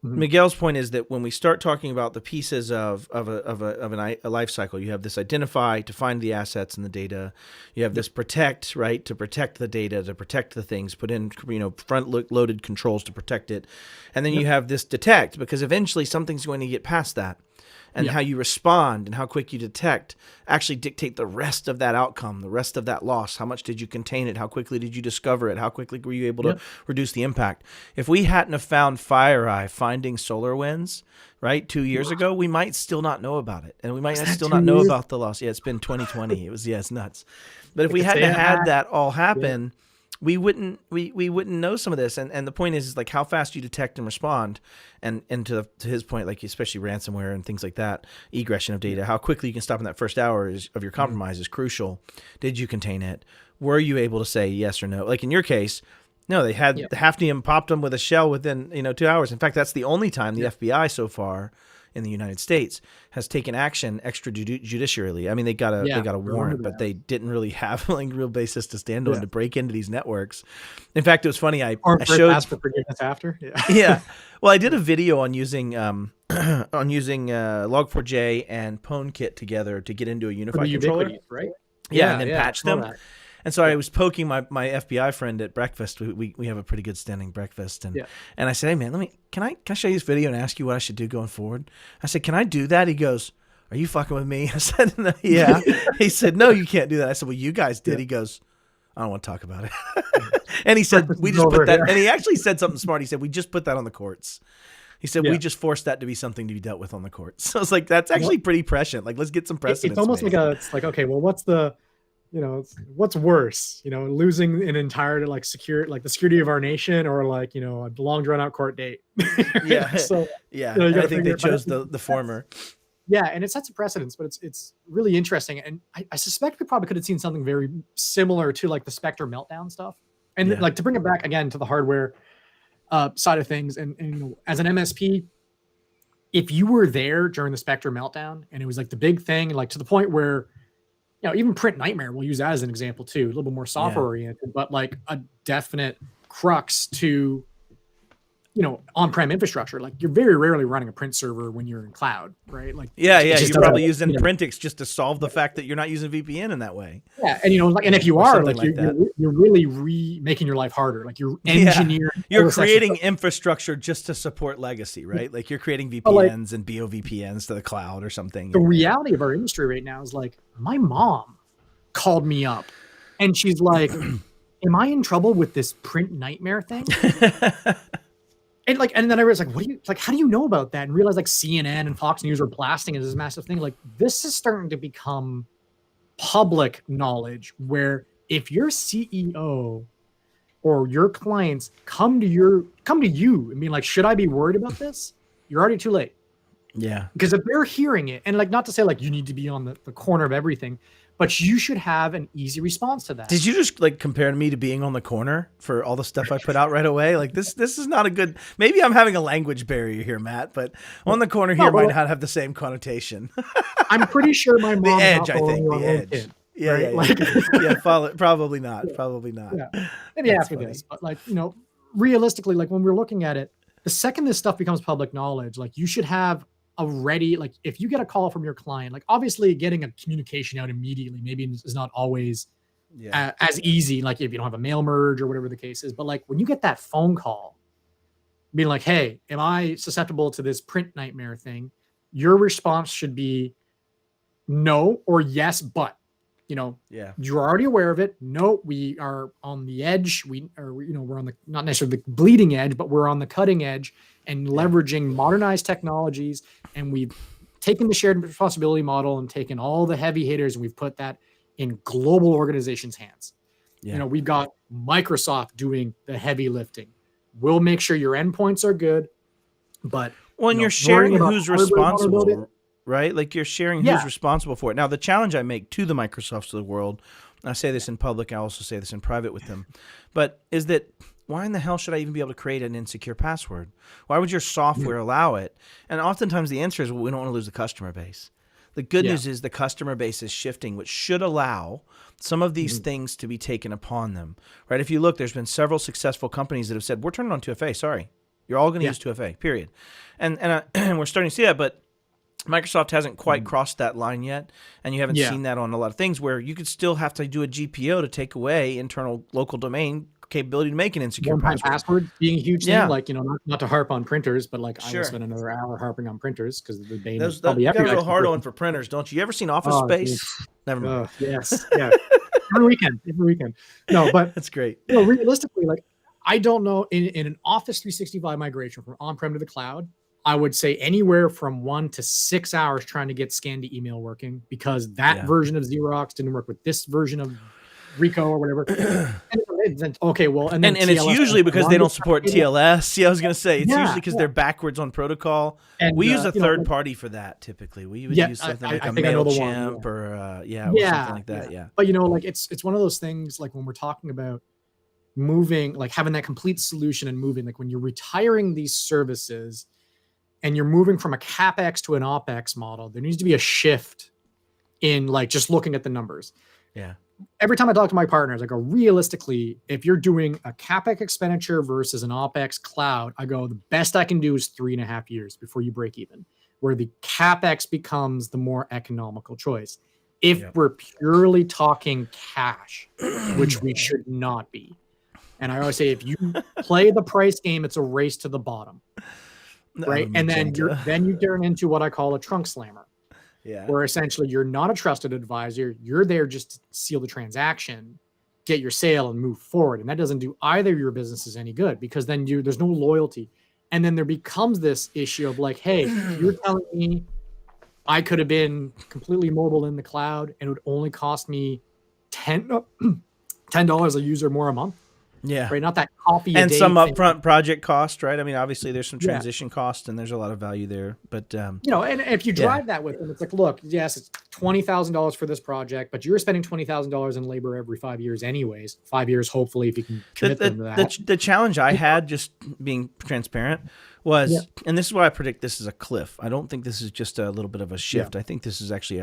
Speaker 1: Miguel's point is that when we start talking about the pieces of a life cycle, you have this identify to find the assets and the data. You have this protect, right, to protect the data, to protect the things, put in front loaded controls to protect it, and then you have this detect because eventually something's going to get past that. And how you respond and how quick you detect actually dictate the rest of that outcome, the rest of that loss. How much did you contain it? How quickly did you discover it? How quickly were you able to reduce the impact? If we hadn't have found FireEye finding SolarWinds, right, 2 years ago, we might still not know about it. And we might still not know about the loss. Yeah, it's been 2020. It was, it's nuts. But if we hadn't had that all happen, we wouldn't know some of this. And the point is like how fast you detect and respond. And to his point, like especially ransomware and things like that, egression of data, how quickly you can stop in that first hour of your compromise is crucial. Did you contain it? Were you able to say yes or no? Like in your case, no, they had the Hafnium popped them with a shell within 2 hours. In fact, that's the only time the FBI so far in the United States has taken action extrajudicially. I mean, they got a warrant, but they didn't really have like real basis to stand on to break into these networks. In fact, it was funny. I showed ask for forgiveness after. Well, I did a video on using Log4j and PwnKit together to get into a unified controller,
Speaker 2: right?
Speaker 1: And then patch them. And so I was poking my FBI friend at breakfast. We have a pretty good standing breakfast, and I said, "Hey man, can I show you this video and ask you what I should do going forward?" I said, "Can I do that?" He goes, "Are you fucking with me?" I said, "No, yeah." He said, "No, you can't do that." I said, "Well, you guys did." He goes, "I don't want to talk about it." And he said, "We just put that." And he actually said something smart. He said, "We just put that on the courts." He said, "We just forced that to be something to be dealt with on the courts." So I was like, "That's actually pretty prescient. Like, let's get some precedent."
Speaker 2: It's almost like okay, well, what's worse, losing an entire the security of our nation, or like, a long drawn out court date.
Speaker 1: So I think they chose the former.
Speaker 2: And it sets a precedence, but it's really interesting. And I suspect we probably could have seen something very similar to like the Spectre meltdown stuff. And like to bring it back again to the hardware side of things, and as an MSP, if you were there during the Spectre meltdown and it was like the big thing, like to the point where even Print Nightmare, we'll use that as an example too, a little bit more software oriented, but like a definite crux to, on-prem infrastructure. Like you're very rarely running a print server when you're in cloud, right? Like
Speaker 1: you're probably using Printix just to solve the fact that you're not using VPN in that way.
Speaker 2: And and if you are, like you're really making your life harder. Like you're engineering.
Speaker 1: You're creating infrastructure just to support legacy, right? Like you're creating VPNs and BOVPNs to the cloud or something.
Speaker 2: The reality of our industry right now is like my mom called me up and she's like, "Am I in trouble with this Print Nightmare thing?" And then I was like, how do you know about that? And realized like CNN and Fox News are blasting it as this massive thing. Like this is starting to become public knowledge, where if your CEO or your clients come to you and be like, "Should I be worried about this?" You're already too late. Because if they're hearing it, and like not to say like you need to be on the corner of everything, but you should have an easy response to that.
Speaker 1: Did you just like compare me to being on the corner for all the stuff I put out right away? Like this is not a good, maybe I'm having a language barrier here, Matt, but on the corner here might not have the same connotation.
Speaker 2: I'm pretty sure my mom.
Speaker 1: The edge, I think. The edge. Probably not.
Speaker 2: Maybe after this, but like, realistically, like when we're looking at it, the second this stuff becomes public knowledge, like you should have already, like if you get a call from your client, like obviously getting a communication out immediately maybe is not always as easy, like if you don't have a mail merge or whatever the case is, but like when you get that phone call being like, "Hey, am I susceptible to this Print Nightmare thing?" Your response should be, no, or yes, but.
Speaker 1: Yeah.
Speaker 2: You're already aware of it. No, we are on the edge. We're on the, not necessarily the bleeding edge, but we're on the cutting edge and leveraging modernized technologies. And we've taken the shared responsibility model and taken all the heavy hitters and we've put that in global organizations' hands.
Speaker 1: Yeah.
Speaker 2: We've got Microsoft doing the heavy lifting. We'll make sure your endpoints are good, but
Speaker 1: when you're sharing who's responsible, right? Like you're sharing who's responsible for it. Now, the challenge I make to the Microsofts of the world, and I say this in public, I also say this in private with them, but is that why in the hell should I even be able to create an insecure password? Why would your software allow it? And oftentimes the answer is, well, we don't want to lose the customer base. The good news is the customer base is shifting, which should allow some of these things to be taken upon them, right? If you look, there's been several successful companies that have said, we're turning on 2FA, sorry. You're all going to use 2FA, period. And we're starting to see that, but Microsoft hasn't quite crossed that line yet, and you haven't seen that on a lot of things where you could still have to do a GPO to take away internal local domain capability to make an insecure
Speaker 2: password being a huge thing. Like, not to harp on printers, but like I will spend another hour harping on printers because the bane is probably
Speaker 1: you got a real hard on for printers, don't you? You ever seen Office Space? Never mind.
Speaker 2: Yes, yeah. every weekend. No, but
Speaker 1: that's great.
Speaker 2: Realistically, like I don't know in an Office 365 migration from on-prem to the cloud, I would say anywhere from 1 to 6 hours trying to get Scandi email working because that version of Xerox didn't work with this version of Rico or whatever. Okay, well, and
Speaker 1: it's usually because they don't support TLS. Yeah, I was going to say it's usually because they're backwards on protocol. And we use a third party for that typically. We would use something like a MailChimp or something like that. Yeah,
Speaker 2: but like it's one of those things like when we're talking about moving, like having that complete solution and moving, like when you're retiring these services. And you're moving from a CapEx to an OpEx model, there needs to be a shift in like just looking at the numbers.
Speaker 1: Yeah.
Speaker 2: Every time I talk to my partners, I go, realistically, if you're doing a CapEx expenditure versus an OpEx cloud, I go, the best I can do is 3.5 years before you break even, where the CapEx becomes the more economical choice. If we're purely talking cash, which we should not be. And I always say, if you play the price game, it's a race to the bottom. Right. And then you turn into what I call a trunk slammer.
Speaker 1: Yeah.
Speaker 2: Where essentially you're not a trusted advisor. You're there just to seal the transaction, get your sale and move forward. And that doesn't do either of your businesses any good because then there's no loyalty. And then there becomes this issue of like, hey, you're telling me I could have been completely mobile in the cloud and it would only cost me $10 a user more a month.
Speaker 1: Yeah.
Speaker 2: Right. Not that coffee
Speaker 1: and some upfront project cost, right? I mean, obviously there's some transition cost and there's a lot of value there, but
Speaker 2: and if you drive that with them, it's like, look, yes, it's $20,000 for this project, but you're spending $20,000 in labor every 5 years anyways. 5 years, hopefully, if you can commit them to that.
Speaker 1: The challenge I had, just being transparent, was, and this is why I predict this is a cliff. I don't think this is just a little bit of a shift. I think this is actually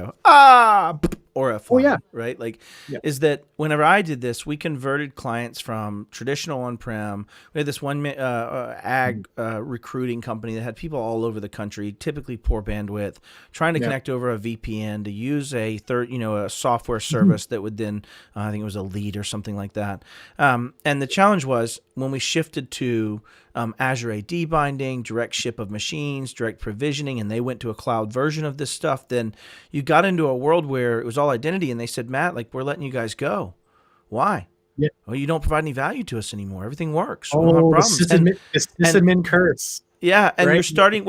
Speaker 1: or a fly, right? Like, is that whenever I did this, we converted clients from traditional on-prem. We had this one recruiting company that had people all over the country, typically poor bandwidth, trying to connect over a VPN to use a a software service that would then, I think it was a lead or something like that. And the challenge was when we shifted to Azure AD binding, direct ship of machines, direct provisioning, and they went to a cloud version of this stuff, then you got into a world where it was all identity, and they said, Matt, like, we're letting you guys go. Why?
Speaker 2: Yeah.
Speaker 1: Well, you don't provide any value to us anymore. Everything works.
Speaker 2: We don't have problems. Sysadmin curse.
Speaker 1: Yeah, and you're starting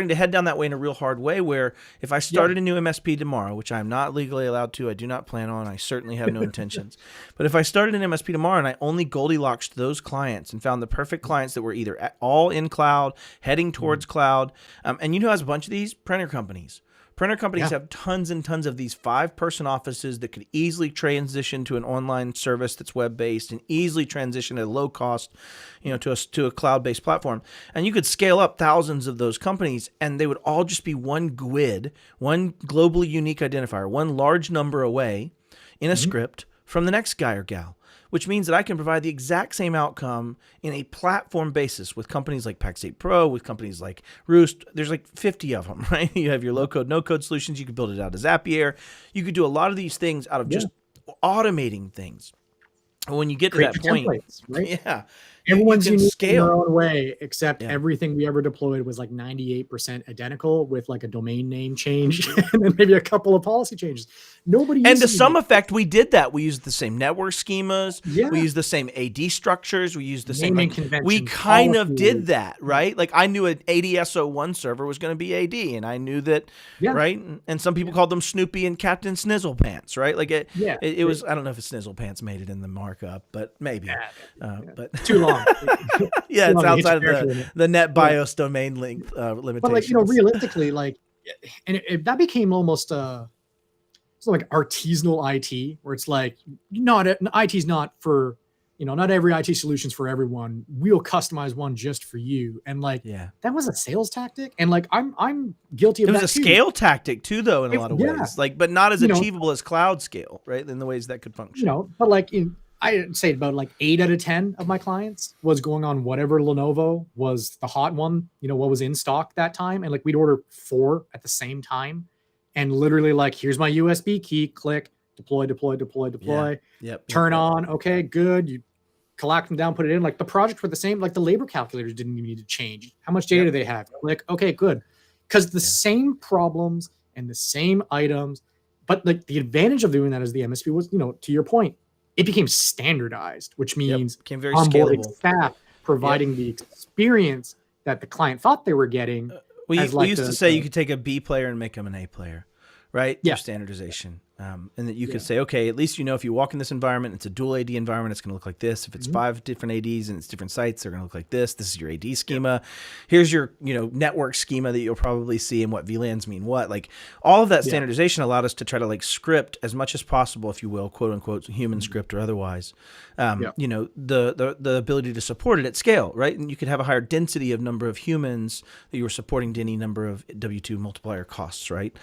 Speaker 1: to head down that way in a real hard way where if I started a new MSP tomorrow, which I'm not legally allowed to, I do not plan on, I certainly have no intentions. But if I started an MSP tomorrow and I only Goldilocks those clients and found the perfect clients that were either all in cloud, heading towards cloud, and you know who has a bunch of these? Printer companies. Printer companies have tons and tons of these 5-person offices that could easily transition to an online service that's web-based and easily transition at a low cost, to a cloud-based platform. And you could scale up thousands of those companies, and they would all just be one GUID, one globally unique identifier, one large number away in a script from the next guy or gal, which means that I can provide the exact same outcome in a platform basis with companies like Packstate Pro, with companies like Roost. There's like 50 of them, right? You have your low-code, no-code solutions. You could build it out of Zapier. You could do a lot of these things out of just automating things. When you get to that point,
Speaker 2: right? everyone's
Speaker 1: can
Speaker 2: unique in
Speaker 1: scale
Speaker 2: their own way, except everything we ever deployed was like 98% identical with like a domain name change and then maybe a couple of policy changes. Nobody
Speaker 1: and to some effect, we did that. We used the same network schemas.
Speaker 2: Yeah.
Speaker 1: We used the same AD structures. We used the
Speaker 2: naming
Speaker 1: same.
Speaker 2: conventions.
Speaker 1: We kind of did that, right? Like I knew an ADSO1 server was going to be AD, and I knew that, right? And some people called them Snoopy and Captain Snizzlepants, right? Like it was. I don't know if Snizzlepants made it in the markup, but maybe. But
Speaker 2: too long.
Speaker 1: Yeah, it's outside of the net BIOS domain length limitations.
Speaker 2: But like realistically, like, and that became almost like artisanal IT, where it's like IT's not for, not every IT solution's for everyone. We'll customize one just for you. And like, that was a sales tactic. And like, I'm guilty of that.
Speaker 1: It was a scale tactic too, though, in a lot of ways. Like, but not as achievable as cloud scale, right? In the ways that could function.
Speaker 2: But like I'd say about like 8 out of 10 of my clients was going on whatever Lenovo was the hot one, what was in stock that time. And like, we'd order 4 at the same time. And literally like, here's my USB key, click, deploy. Turn on. Okay, good. You collect them down, put it in. Like the projects were the same. Like the labor calculators didn't even need to change. How much data do they have? Click. Okay, good. Because the same problems and the same items, but like the advantage of doing that as the MSP was, to your point, it became standardized, which means
Speaker 1: became very
Speaker 2: onboarding
Speaker 1: scalable.
Speaker 2: Staff providing the experience that the client thought they were getting.
Speaker 1: We used to say you could take a B player and make them an A player, right?
Speaker 2: Yeah.
Speaker 1: Through standardization. And that you could say, okay, at least if you walk in this environment, it's a dual AD environment, it's going to look like this. If it's 5 different ADs and it's different sites, they're going to look like this. This is your AD schema. Here's your network schema that you'll probably see and what VLANs mean what. Like all of that standardization allowed us to try to like script as much as possible, if you will, quote unquote, human script or otherwise. The ability to support it at scale, right? And you could have a higher density of number of humans that you were supporting to any number of W2 multiplier costs, right?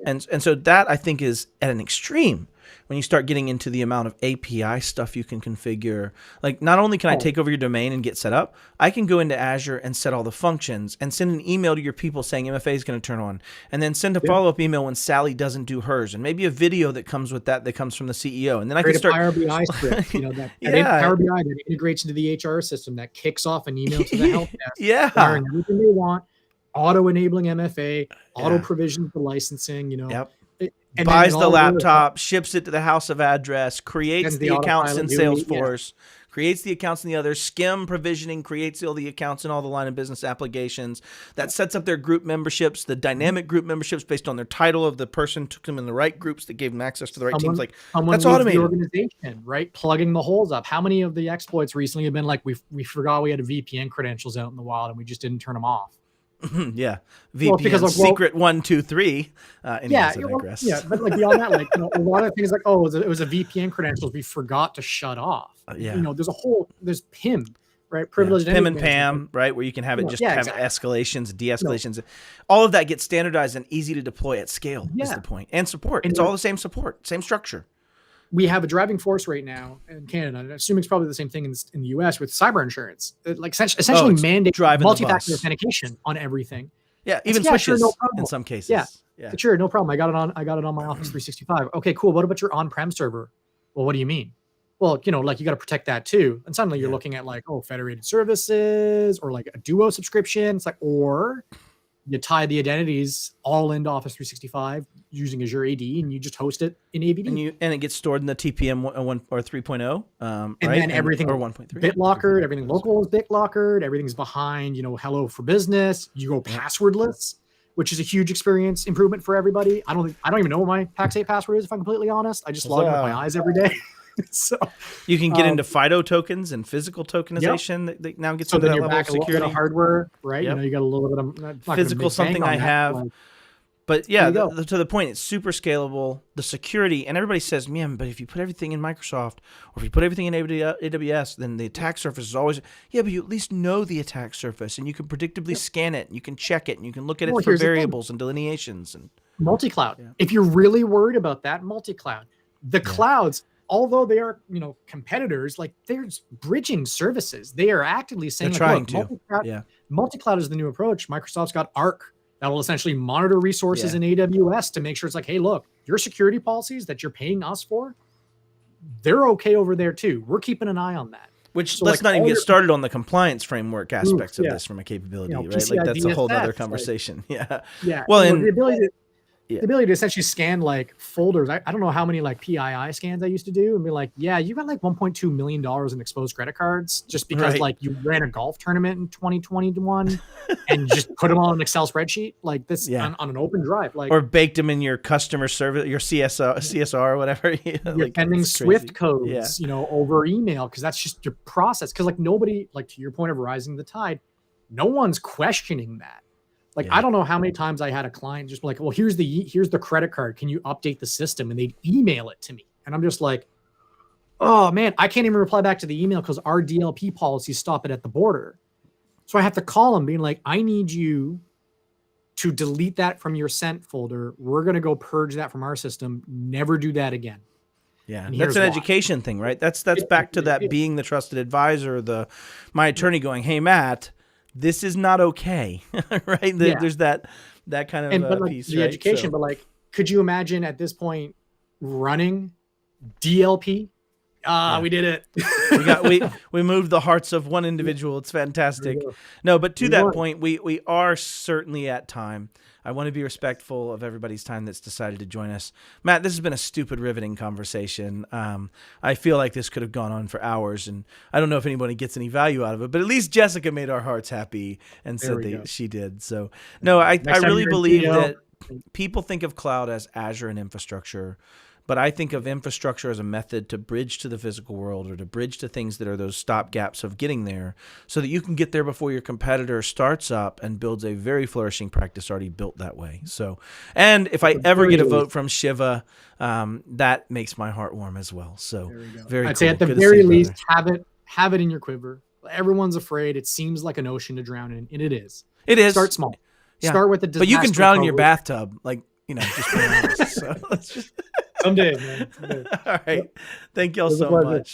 Speaker 1: And so that I think is at an extreme when you start getting into the amount of API stuff you can configure. Like not only can I take over your domain and get set up, I can go into Azure and set all the functions and send an email to your people saying MFA is going to turn on, and then send a follow-up email when Sally doesn't do hers, and maybe a video that comes with that comes from the CEO. And then I can start
Speaker 2: Power BI script, Power BI that integrates into the HR system that kicks off an email to the help desk. Everything they want. Auto-enabling MFA, auto-provision for licensing,
Speaker 1: And buys the laptop, ships it to the house of address, creates the accounts in Salesforce, creates the accounts in the others, skim provisioning, creates all the accounts in all the line of business applications. That sets up their group memberships, the dynamic group memberships based on their title of the person, took them in the right groups that gave them access to the right teams. Like that's automated.
Speaker 2: The organization, right? Plugging the holes up. How many of the exploits recently have been like, we forgot we had a VPN credentials out in the wild and we just didn't turn them off?
Speaker 1: VPN secret 1, 2, 3. But like
Speaker 2: beyond that, like a lot of things like it was a VPN credentials we forgot to shut off. There's PIM, right? Privileged
Speaker 1: PIM and PAM, right? Where you can have it have escalations, de-escalations. All of that gets standardized and easy to deploy at scale. Is the point, and support. It's all the same support, same structure.
Speaker 2: We have a driving force right now in Canada, and I assume it's probably the same thing in the U.S. with cyber insurance. Like essentially mandate multi-factor authentication on everything.
Speaker 1: Yeah, even switches in some cases.
Speaker 2: Yeah, sure, no problem. I got it on my Office 365. Okay, cool. What about your on-prem server? Well, what do you mean? Well, like you got to protect that too. And suddenly you're looking at like, federated services or like a Duo subscription. It's like, or you tie the identities all into Office 365 using Azure AD, and you just host it in AVD.
Speaker 1: And it gets stored in the TPM 1 or 3.0.
Speaker 2: And then everything
Speaker 1: or 1.3.
Speaker 2: BitLockered, everything local is BitLockered, everything's behind, Hello for Business. You go passwordless, which is a huge experience improvement for everybody. I don't even know what my Pax8 password is, if I'm completely honest. I just log in with my eyes every day. So
Speaker 1: you can get into FIDO tokens and physical tokenization that now gets into that level of security.
Speaker 2: A little bit of hardware, right? You got a little bit of
Speaker 1: physical something I have. But to the point, it's super scalable. The security, and everybody says, man, but if you put everything in Microsoft or if you put everything in AWS, then the attack surface is always, but you at least know the attack surface and you can predictably scan it and you can check it and you can look at it for variables and delineations. And
Speaker 2: multi-cloud. Yeah. If you're really worried about that, multi-cloud. The clouds, although they are, competitors, like there's bridging services. They are actively saying, multi-cloud is the new approach. Microsoft's got Arc that will essentially monitor resources in AWS to make sure it's like, hey, look, your security policies that you're paying us for, they're okay over there too. We're keeping an eye on that.
Speaker 1: Which
Speaker 2: So
Speaker 1: let's
Speaker 2: like
Speaker 1: not even
Speaker 2: all
Speaker 1: get
Speaker 2: your-
Speaker 1: started on the compliance framework aspects of
Speaker 2: yeah.
Speaker 1: this from a capability,
Speaker 2: You know,
Speaker 1: right? Like that's a whole
Speaker 2: PCI
Speaker 1: other
Speaker 2: DSS,
Speaker 1: conversation. Yeah.
Speaker 2: Yeah.
Speaker 1: Well,
Speaker 2: you know,
Speaker 1: and
Speaker 2: the ability to essentially scan like folders. I don't know how many like PII scans I used to do and be like, yeah, you got like $1.2 million in exposed credit cards just because
Speaker 1: Right.
Speaker 2: like you ran a golf tournament in 2021 and just put them on an Excel spreadsheet like this on an open drive. Like,
Speaker 1: or baked them in your customer service, your CSR or whatever.
Speaker 2: you're
Speaker 1: Like,
Speaker 2: sending
Speaker 1: it's crazy.
Speaker 2: Swift codes, you know, over email because that's just your process. Because like nobody, like to your point of rising the tide, no one's questioning that. Like, I don't know how many times I had a client just be like, well, here's the credit card. Can you update the system? And they'd email it to me. And I'm just like, oh man, I can't even reply back to the email because our DLP policies stop it at the border. So I have to call them being like, I need you to delete that from your sent folder. We're going to go purge that from our system. Never do that again.
Speaker 1: Yeah,
Speaker 2: And
Speaker 1: that's
Speaker 2: here's
Speaker 1: an
Speaker 2: why.
Speaker 1: education thing, right? That's back to that being the trusted advisor, my attorney going, hey, Matt, this is not okay, right? There's that kind of
Speaker 2: but like
Speaker 1: piece,
Speaker 2: the
Speaker 1: right?
Speaker 2: education, but like, could you imagine at this point running DLP? We did
Speaker 1: it. we moved the hearts of one individual. It's fantastic. No, but to that point, we are certainly at time. I want to be respectful of everybody's time that's decided to join us. Matt, this has been a stupid, riveting conversation. I feel like this could have gone on for hours, and I don't know if anybody gets any value out of it, but at least Jessica made our hearts happy and said that she did. So, no, I really believe that people think of cloud as Azure and infrastructure, but I think of infrastructure as a method to bridge to the physical world or to bridge to things that are those stop gaps of getting there so that you can get there before your competitor starts up and builds a very flourishing practice already built that way. So, and if I ever get a vote from Shiva, that makes my heart warm as well. So very
Speaker 2: I'd say at the very least, have it in your quiver. Everyone's afraid. It seems like an ocean to drown in, and it is.
Speaker 1: It is.
Speaker 2: Start small.
Speaker 1: Yeah.
Speaker 2: Start with the
Speaker 1: but you can drown in your bathtub, like, just being honest. So let's just
Speaker 2: someday, man. Someday.
Speaker 1: All right. Thank y'all so much.